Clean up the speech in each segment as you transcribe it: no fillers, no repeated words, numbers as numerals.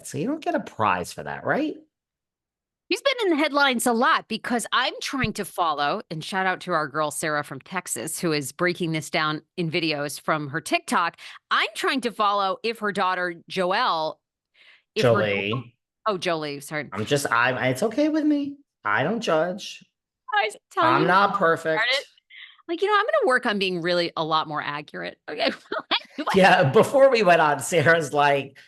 So you don't get a prize for that, right? He's been in the headlines a lot because I'm trying to follow, and shout out to our girl Sarah from Texas, who is breaking this down in videos from her TikTok. I'm trying to follow if her daughter Joelle, if her Jolie, oh Jolie, sorry, it's okay with me. I don't judge. I was telling I'm you not started. perfect. Like, I'm going to work on being really a lot more accurate. Okay. Anyway. Yeah, before we went on, Sarah's like,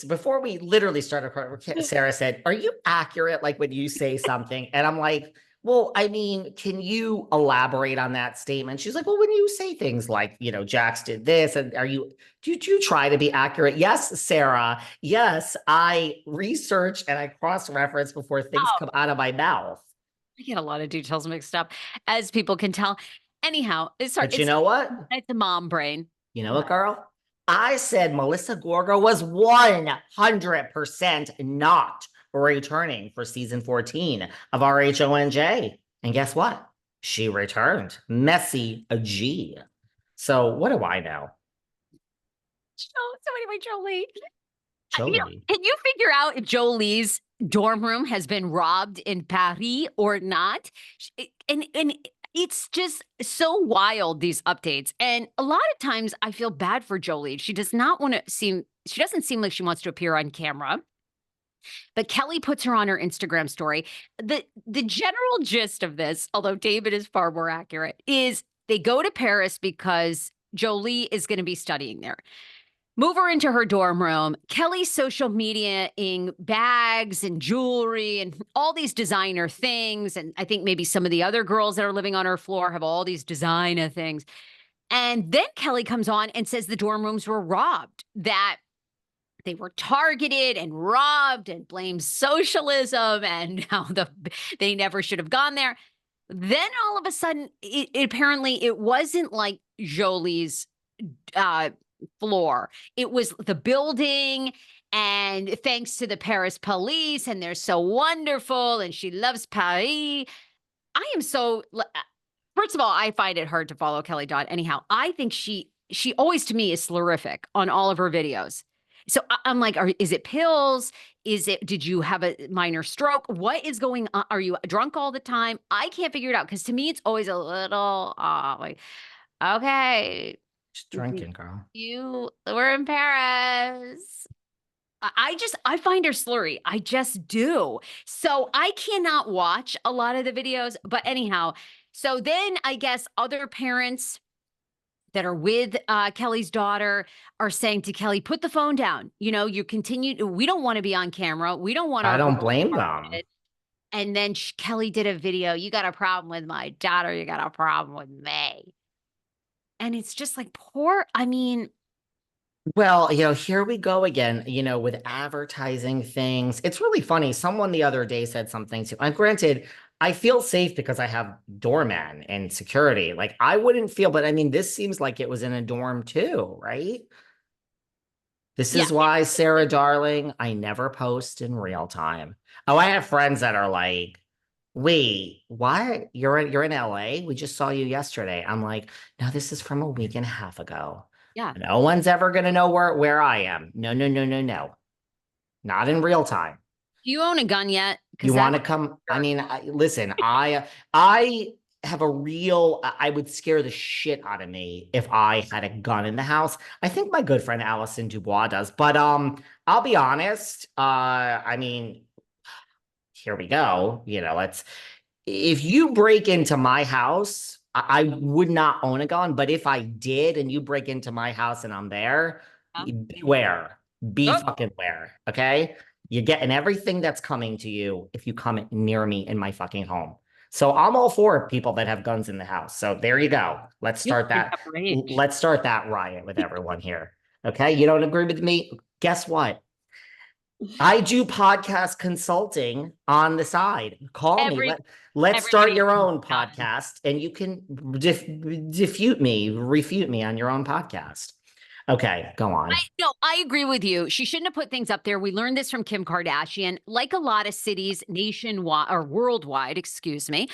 before we literally started, Sarah said, "Are you accurate like when you say something?" And I'm like, "Well, can you elaborate on that statement?" She's like, "Well, when you say things like, Jax did this, and do you try to be accurate?" Yes, Sarah. Yes, I research and I cross-reference before things Oh, come out of my mouth. I get a lot of details mixed up, as people can tell. Anyhow, But you know what? it's a mom brain. You know what, girl? I said Melissa Gorga was 100% not returning for season 14 of RHONJ. And guess what? She returned. Messy a G. So what do I know? So anyway, Jolie, Jolie. can you figure out if Jolie's dorm room has been robbed in Paris or not? And it's just so wild, these updates. And a lot of times I feel bad for Jolie. She doesn't seem like she wants to appear on camera. But Kelly puts her on her Instagram story. The general gist of this, although David is far more accurate, is they go to Paris because Jolie is going to be studying there. Move her into her dorm room. Kelly's social mediaing bags and jewelry and all these designer things. And I think maybe some of the other girls that are living on her floor have all these designer things. And then Kelly comes on and says the dorm rooms were robbed, that they were targeted and robbed, and blames socialism and how they never should have gone there. Then all of a sudden, apparently it wasn't like Jolie's uh, floor. It was the building, and thanks to the Paris police, and they're so wonderful, and she loves Paris. I am so. First of all, I find it hard to follow Kelly Dodd. Anyhow, I think she always to me is slurific on all of her videos. So I'm like, is it pills? Did you have a minor stroke? What is going on? Are you drunk all the time? I can't figure it out because to me, it's always a little like, okay, She's drinking, girl. you were in Paris. I find her slurry. I just do. So I cannot watch a lot of the videos. But anyhow, so then I guess other parents that are with Kelly's daughter are saying to Kelly, put the phone down. You continue. We don't want to be on camera. We don't want I our don't girls blame them. targeted. And then Kelly did a video. You got a problem with my daughter. You got a problem with me. And it's just like Well, here we go again, with advertising things. It's really funny. Someone the other day said something to, and granted, I feel safe because I have doorman and security. Like I wouldn't feel, but this seems like it was in a dorm too, right? This yeah. is why, Sarah, darling, I never post in real time. Oh, I have friends that are like, wait, what? You're in LA? We just saw you yesterday. I'm like, no, this is from a week and a half ago. Yeah. No one's ever gonna know where I am. No, no, no, no, no. Not in real time. Do you own a gun yet? You Because want that's to come? Listen, I have a real, I would scare the shit out of me if I had a gun in the house. I think my good friend Allison Dubois does, but I'll be honest. Here we go. Let's if you break into my house, I would not own a gun, but if I did and you break into my house and I'm there, beware. Be oh, fucking aware. Okay. You're getting everything that's coming to you if you come near me in my fucking home. So I'm all for people that have guns in the house. So there you go. Let's you start have that. rage. Let's start that riot with everyone here. Okay. You don't agree with me? Guess what? I do podcast consulting on the side. Call me. Let's start Everybody your has own a gun. podcast and you can refute me on your own podcast. Okay, go on. No, I agree with you. She shouldn't have put things up there. We learned this from Kim Kardashian. Like a lot of cities nationwide or worldwide, excuse me,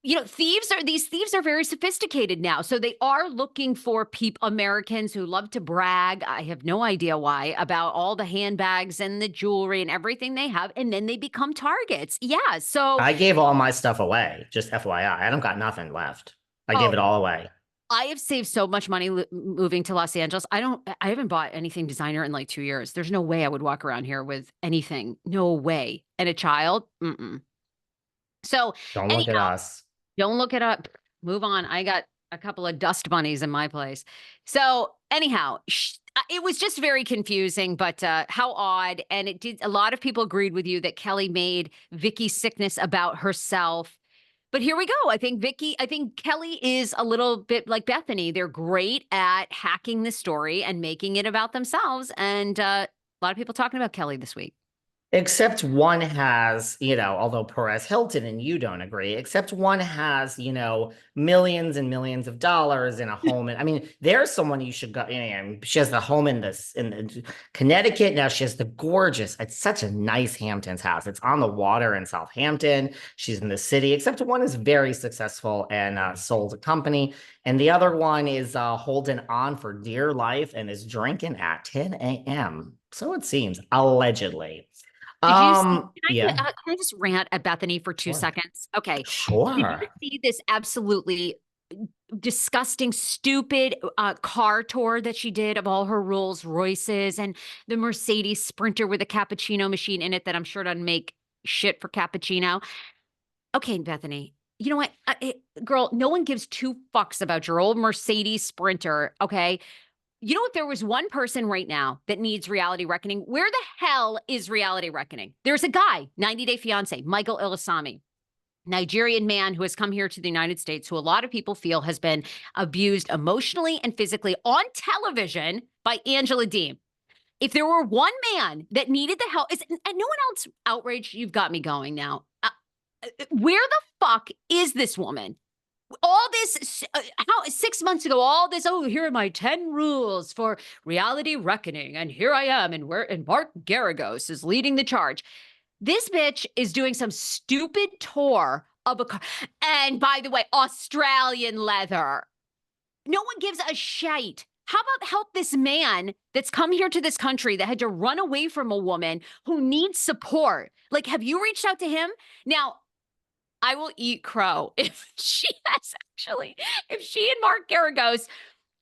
these thieves are very sophisticated now. So they are looking for Americans who love to brag. I have no idea why about all the handbags and the jewelry and everything they have. And then they become targets. Yeah. So, I gave all my stuff away, just FYI. I don't got nothing left. I gave oh, it all away. I have saved so much money moving to Los Angeles. I haven't bought anything designer in like 2 years. There's no way I would walk around here with anything. No way. And a child. Mm-mm. So Don't look at anyhow, us. don't look it up. Move on. I got a couple of dust bunnies in my place. So anyhow, it was just very confusing, but how odd. And it did. A lot of people agreed with you that Kelly made Vicki's sickness about herself. But here we go. I think Kelly is a little bit like Bethany. They're great at hacking the story and making it about themselves. And a lot of people talking about Kelly this week. Except one has, although Perez Hilton and you don't agree, except one has, millions and millions of dollars in a home. And I mean, there's someone you should go. She has the home in Connecticut. Now she has it's such a nice Hamptons house. It's on the water in Southampton. She's in the city, except one is very successful and sold a company. And the other one is holding on for dear life and is drinking at 10 a.m. So it seems, allegedly. Did you see, Yeah, can I just rant at Bethany for 2 seconds? Okay. Did you sure. see this absolutely disgusting, stupid car tour that she did of all her Rolls Royces and the Mercedes Sprinter with a cappuccino machine in it that I'm sure doesn't make shit for cappuccino? Okay, Bethany. You know what? Girl, no one gives two fucks about your old Mercedes Sprinter, okay? You know what? There was one person right now that needs reality reckoning. Where the hell is reality reckoning? There's a guy, 90 Day Fiance, Michael Ilasami, Nigerian man who has come here to the United States, who a lot of people feel has been abused emotionally and physically on television by Angela Deem. If there were one man that needed the help, and no one else outraged, you've got me going now. Where the fuck is this woman? All this, 6 months ago, all this, oh, here are my 10 rules for reality reckoning. And here I am, and Mark Garagos is leading the charge. This bitch is doing some stupid tour of a car. And by the way, Australian leather. No one gives a shite. How about help this man that's come here to this country that had to run away from a woman who needs support? Like, have you reached out to him? Now, I will eat crow if if she and Mark Garagos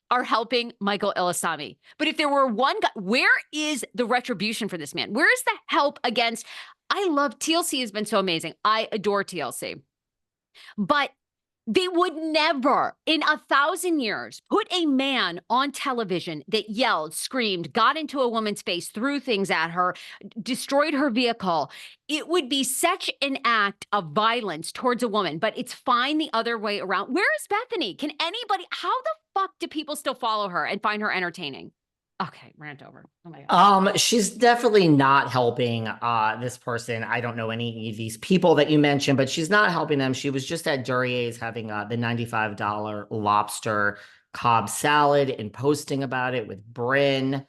are helping Michael Ilasami. But if there were one guy, where is the retribution for this man? Where is the help against? I love TLC has been so amazing. I adore TLC. But they would never in 1,000 years put a man on television that yelled, screamed, got into a woman's face, threw things at her, destroyed her vehicle. It would be such an act of violence towards a woman, but it's fine the other way around. Where is Bethany? Can anybody, how the fuck do people still follow her and find her entertaining? Okay, rant over. Oh my God. She's definitely not helping this person. I don't know any of these people that you mentioned, but she's not helping them. She was just at Durier's having the $95 lobster Cobb salad and posting about it with Bryn.